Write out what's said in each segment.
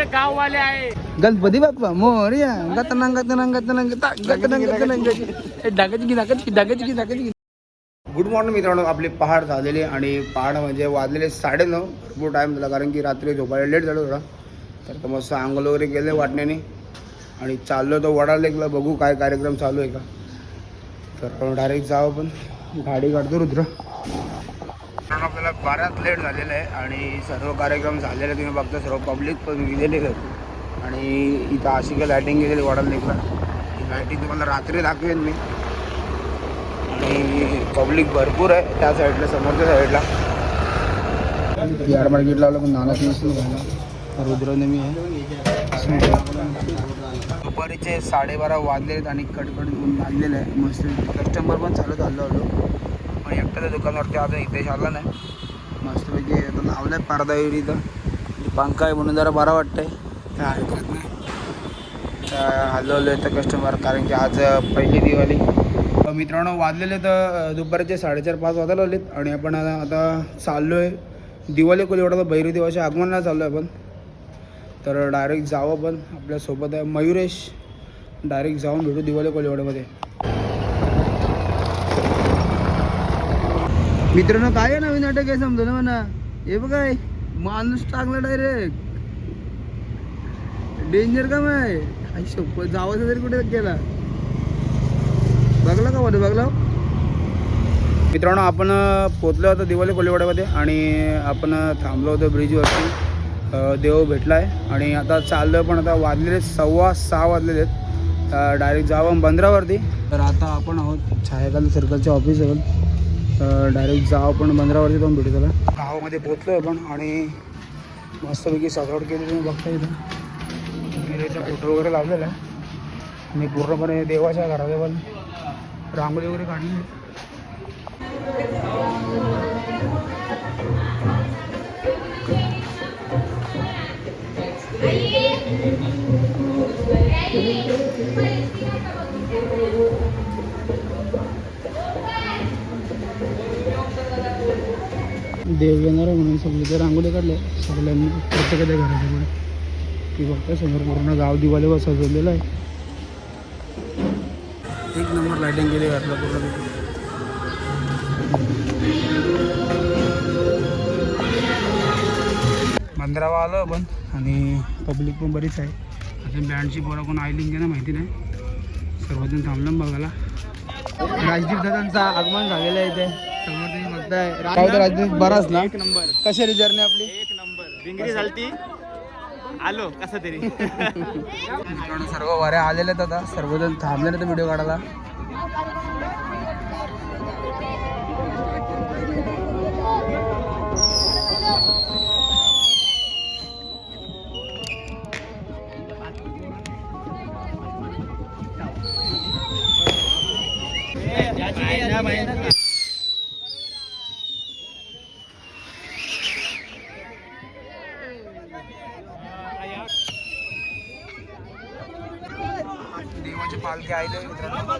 मेरे गांव वाले आए. गणपती बाप्पा मोरया. गतनंग गतनंग गतनंग गतनंग गतनंग डागाची. गुड मॉर्निंग मित्रांनो, आपले पहाड झालेले आणि पहाड म्हणजे वाजलेले 9:30. भरपूर टाईम झाला कारण की रात्री झोपायला लेट झालं थोडा. तर मस्त अंघोळ वगैरे गेले वाटण्याने आणि चाललो तो वडा लेकला, बघू काय कार्यक्रम चालू आहे का. तर डायरेक्ट जावं, पण गाडी काढतो रुद्र. कारण आपल्याला बराच लेट झालेलं आहे आणि सर्व कार्यक्रम झालेले तुम्ही बघता, सर्व पब्लिक पण गेलेले आहेत. आणि इथं अशी काय लायटिंग गेलेली वडा लेकला, ही लायटिंग तुम्हाला रात्री दाखवेन मी. आणि पब्लिक भरपूर आहे त्या साईडला, समोरच्या साईडला. यार मार्केटला आलं पण नाना नसून झाला. रुद्रने मी आहे. दुपारीचे 12:30 वाजलेत आणि कडकड ऊन लागलेलं आहे. मस्त कस्टमर पण चालत आलो पण एकट्याच्या दुकानावरती आता इथे आला नाही. मस्तपैकी आता लावलं आहे पडदा येईल इथं. पंखा आहे म्हणून जरा बरा वाटतंय, काय हरकत नाही. हलवलं आहे तर कस्टमर, कारण की आज पहिली दिवाळी. मित्रांनो वाजलेले तर दुपारचे 4:30-5 वाजायला आलेत आणि आपण आता चाललो आहे दिवाळी कोलीवाड्याला. भैरव देवाच्या आगमनाला चाललो आहे आपण. तर डायरेक्ट जावं, पण आपल्यासोबत आहे मयुरेश. डायरेक्ट जाऊन भेटू दिवाळी कोलीवाड्यामध्ये. मित्रांनो काय आहे नवीन नाटक आहे समजा ना म्हणा. हे बघा माणूस टाकला डायरेक्ट, डेंजर काम आहे. आई सोपं जावायचं तरी कुठे गेला, बघला का मध्ये बघला. मित्रांनो आपण पोचलो होतो दिवाळी कोलीवाड्यामध्ये आणि आपण थांबलो होतो ब्रिजवरती. देव भेटला आहे आणि आता चाललो, पण आता वाजलेले 6:15 वाजलेले आहेत. डायरेक्ट जावं बंदरावरती. तर आता आपण आहोत छायाकाल सर्कलच्या ऑफिसवर. डायरेक्ट जावं पण बंदरावरती जाऊन भेटू त्याला. गावामध्ये पोचलो आहे आपण आणि मस्तपैकी सजावट केली तुम्ही बघता. इथं गिरेचा फोटो वगैरे लावलेला आहे. मी पूर्णपणे देवाच्या घरामध्ये पण रांगोळी वगैरे काढली. देव येणार आहे म्हणून सगळे रांगोळी काढले सगळ्यांनी प्रत्येकाच्या घरासमोर. ती बघता समोर पूर्ण गाव दिवाळीवर सजवलेलं आहे. एक नंबर लायटिंग केली घातला पूर्ण. बंदरावर आलो आपण आणि पब्लिक पण बरीच आहे. अजून बँडची पोरं कोण आयलिंग ना माहिती नाही. सर्वजण थांबलं बघायला. राजदीप दादांचं आगमन झालेलं आहे इथे समोर तुम्ही बघताय. राजदीप बराच ना. एक नंबर. कशी रे जर्नी आपली? एक नंबर. भिंगरी झालती, आलो कसं तरी. सर्व वाऱ्या आलेले आहेत आता, सर्वजण थांबले नाही व्हिडिओ काढायला. देवाची पालखी आली मित्रांनो.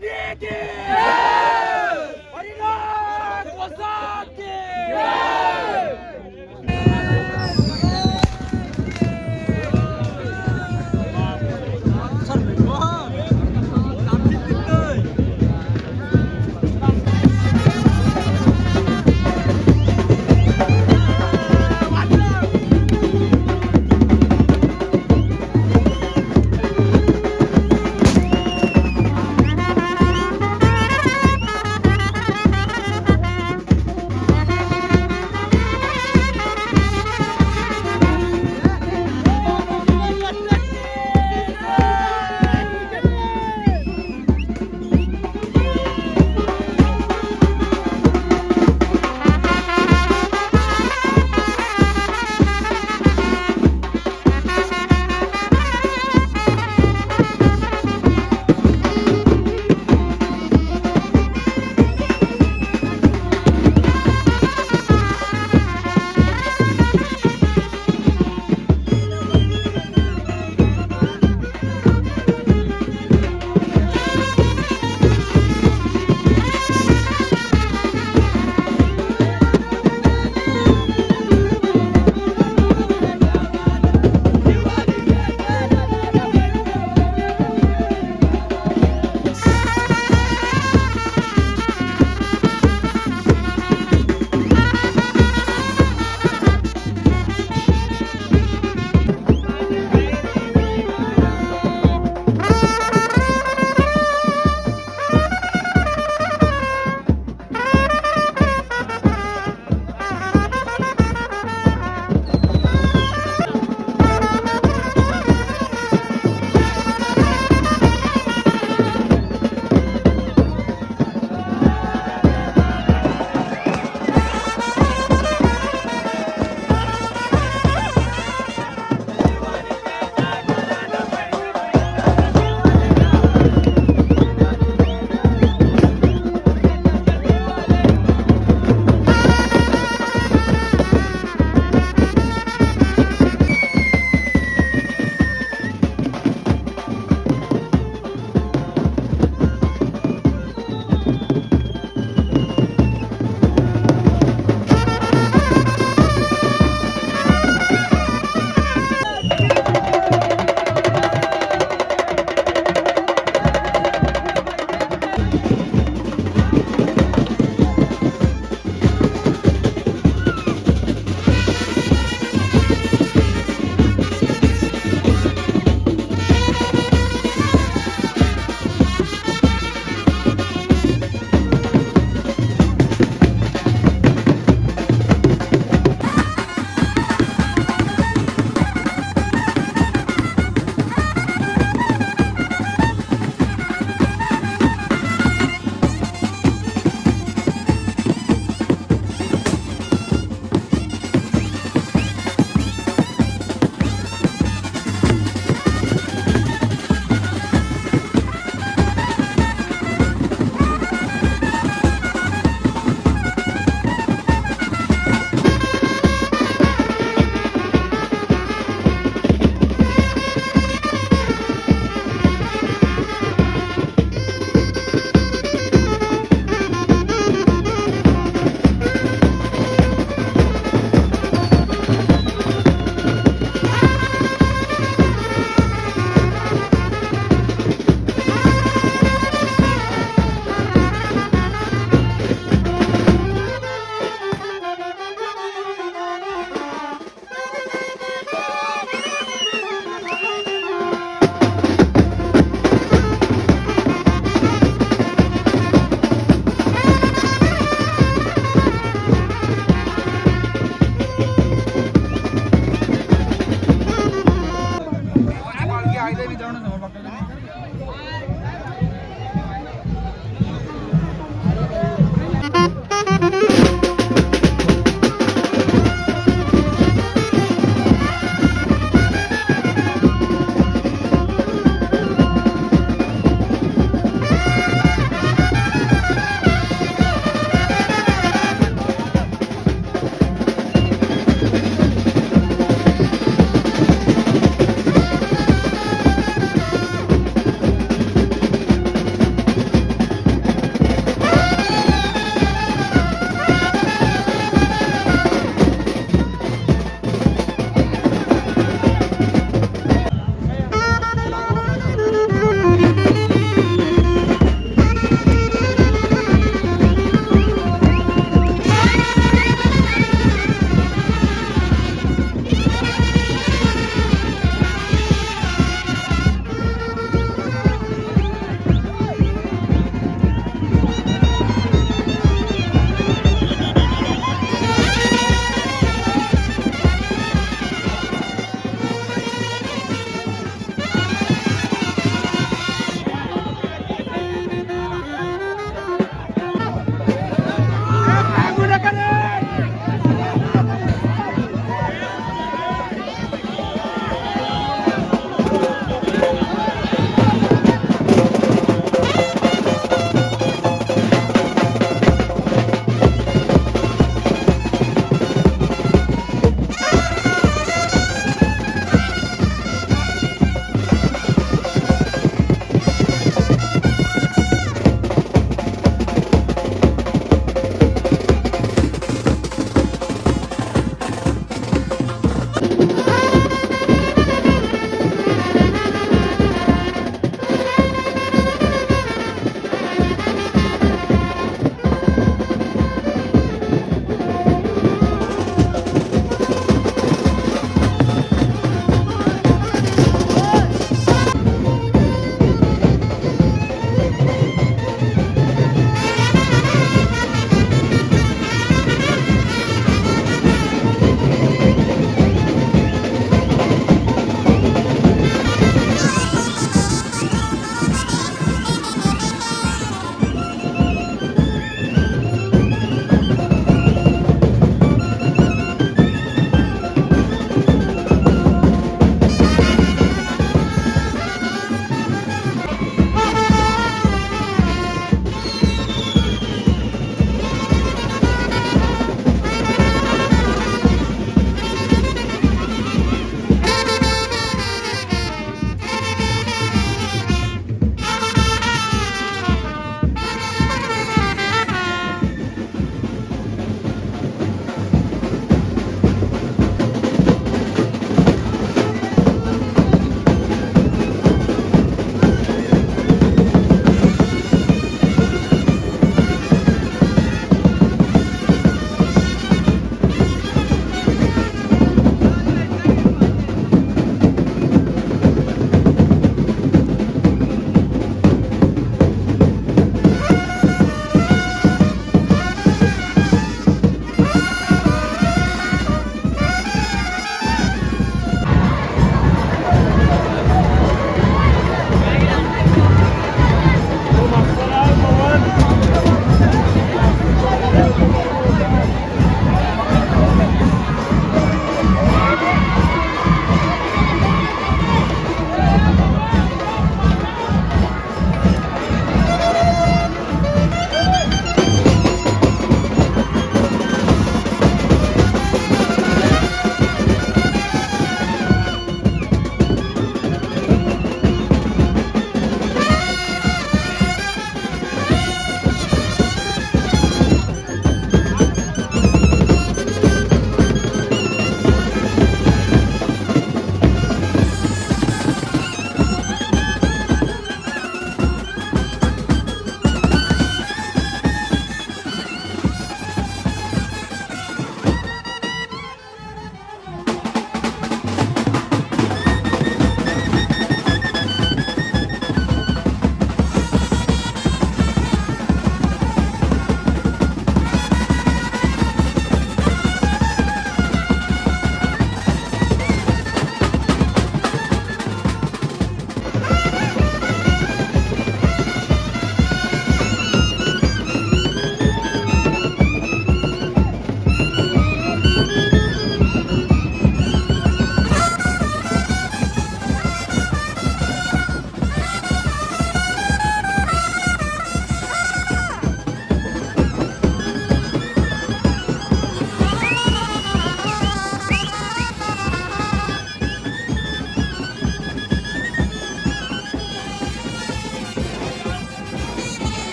जय जय.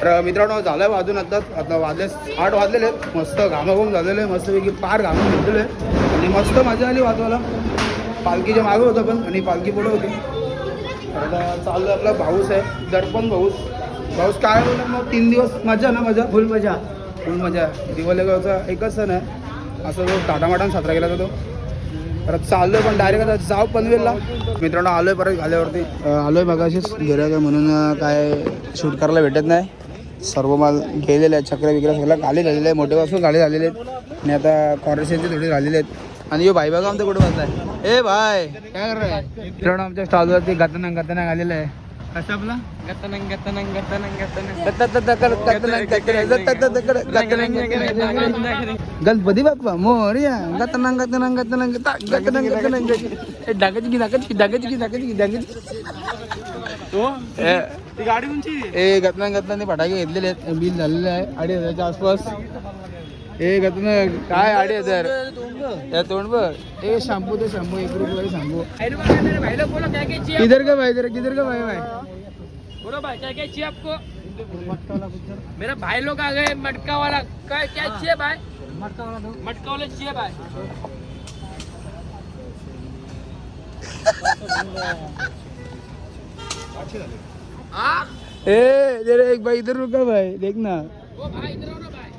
तर मित्रांनो झालं वाजून आता वाजले 8 वाजलेले आहेत. मस्त घामाघूम झालेलं आहे, मस्तपैकी पार घामून घेतलेलं आहे आणि मस्त मजा आली वाजवायला. पालखीच्या मागं होतं पण आणि पालखी पुढं होती. तर आता चाललं आपला भाऊस आहे दर्पण भाऊस काय बोलला मग 3 दिवस मजा ना मजा फुल मजा. दिवाळीचा एकच सण आहे असं जो टाटामाटान साजरा केला जातो. परत चाललोय पण डायरेक्ट आता जाऊ पनवेलला. मित्रांनो आलोय परत आल्यावरती आलोय मगाशीच घरी काय म्हणून काय शूट करायला भेटत नाही. सर्व माल गेलेले आहेत, चक्र विक्र सगळं गाडी झालेले आहे, मोठेपासून गाडी झालेले आहेत आणि आता कॉर्पोरेशनचे थोडी झालेले आहेत. आणि यो भाई बघा आमचं कुठं बसलाय. ए भाई काय कर रहा है. मित्रांनो आमच्या स्टॉलवरती गतनंग आलेलं आहे. कसं आपला गणपती बाप्पा मोरया गतनंग ती गाडी तुमची ए गतनंग फटाके घेतलेले आहेत. बिल झालेलं आहे 2,500 आसपास. ए गतनंग काय 2,500 या तोंड बघ. ए शॅम्पू तो शॅम्पू 1 रुपये शॅम्पू. किधर का भाई बोलो भाई क्या क्या चाहिए आपको? मेरा भाई लोग आ गए मटका वाला क्या चाहिए भाई? मटका वाला चाहिए भाई. ए जरा एक भाई इधर रुका भाई देखना. वो भाई इधर आओ ना भाई.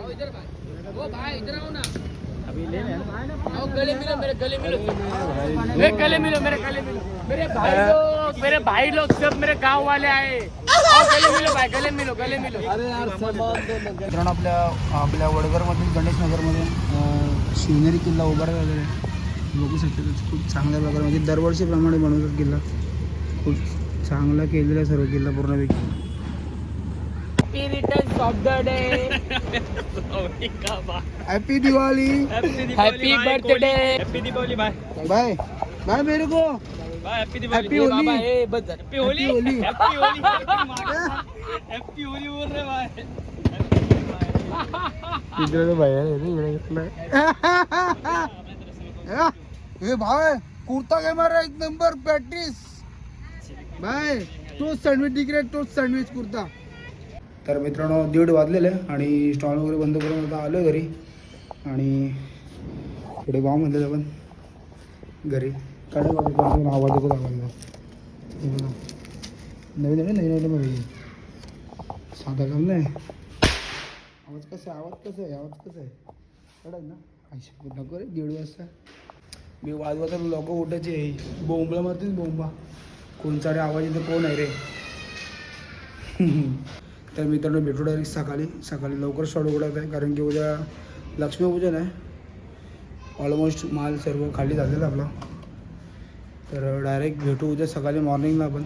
आओ इधर भाई. वो भाई इधर आओ ना. अभी ले ले. आओ गले मिलो मेरे गले मिलो. गले मिलो मेरे गले मिलो. मेरे भाई लोग सब मेरे गांव वाले आए. आओ गले मिलो भाई गले मिलो. मित्रांनो आपल्या वडगरमधील गणेश नगरमध्ये शिवनेरी किल्ला उभारला झालेला आहे. बघू शकतो खूप चांगल्या प्रकारे म्हणजे दरवर्षीप्रमाणे बनवतात किल्ला. खूप चांगला केलेला आहे सर्व किल्ला पूर्णपैकी. Happy returns of the day. Happy Diwali. Happy birthday. Happy Deepavali. Bye bye bye मेरे को. Bye happy Deepavali. Happy Holi. Happy Holi. Happy Holi. Happy Holi बोल रे बाय. इकडे भाई हे भाई कुर्ता काय मारा 1 नंबर पॅट्रिस बाय. टोस्ट सँडविच दिख टोस्ट सँडविच कुर्ता. तर मित्रांनो 1:30 वाजलेले आणि स्टॉल वगैरे बंद करून आता आलो घरी आणि पुढे गाव म्हणलेलं पण घरी काय आवाज येतो नवीन साधा काम नाही. आवाज कसा आहे कडक ना. नको रे 1:30 वाजता मी वाजवा तर लोक उठायचे. बोंबला मारतील बोंबा. कोणचा रे आवाज येतो कोण आहे रे. तर मित्रांनो भेटू डायरेक्ट सकाळी लवकर स्टॉल उघडत आहे कारण की उद्या लक्ष्मीपूजन आहे. ऑलमोस्ट माल सर्व खाली झालेला आपला. तर डायरेक्ट भेटू उद्या सकाळी मॉर्निंगला आपण.